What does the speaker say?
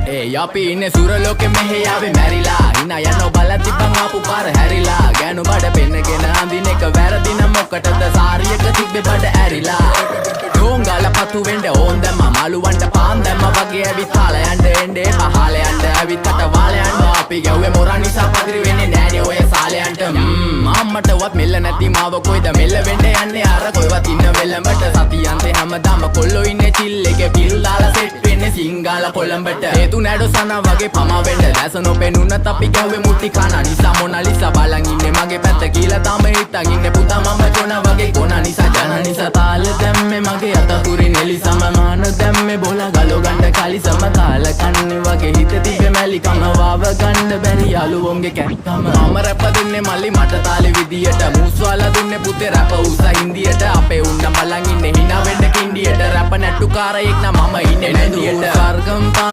ඒ අපි ඉන්නේ සුරලෝකෙ මෙහෙ ආවේ මැරිලා හිනා යනවා බලන් තිබ්බන් ආපු පාර හැරිලා ගෑනු බඩ පෙන්නගෙන අඳින එක වැරදි නම් මොකටද සාරියක තිබ්බේ බඩ ඇරිලා ඩෝංගල පතු වෙන්න ඕන් දැම්ම මාළුවන්ට පාන් දැම්ම වගේ ඇවිත් හාල යන්න එන්නේ පහල යන්න ඇවිත් අට වාල යන්න අපි ගැව්වේ මොරා නිසා පදිරි වෙන්නේ නෑනේ ඔය සාලයන්ට අම්මටවත් මෙල්ල නැති මාව කොයිද මෙල්ල වෙන්න යන්නේ අර කොයිවත් ඉන්න වෙලඹට සතියන්තේ හැමදාම කොල්ලෝ ඉන්නේ චිල් එකේ පිල් දාලා සෙට් වෙන්නේ සිංගාල කොළඹට හේතු නැඩෝ සනා වගේ පමා වෙන්න දැස නොපෙනුනත් අපි ගැව්වේ මුටි කන නිසා මොනාලිසා බලන් ඉන්නේ මගේ පැත්ත කියලා තාම හිටන් ඉන්නේ පුතා මම කොන වගේ කොන නිසා ජන නිසා තාල දැම්මේ මගේ අතකුරි නෙලි සමමාන දැම්මේ බෝලා ගලෝ ගන්න කලි සම කාල කන්නේ වගේ හිත තිබ්බේ මැලි කම වාව ගන්න බැරි යාළුවෝන්ගේ කැක්කම මම රැප දෙන්නේ මල්ලි මට තාලේ විදියට මූස්වාලා දුන්නේ පුතේ රැප උසා හින්දියට අපේ උන්න බලන් ඉන්නේ hina වෙන්න කින්ඩියට රැප නැට්ටුකාරයෙක් නම් මම ඉන්නේ නැදියට සර්ගම්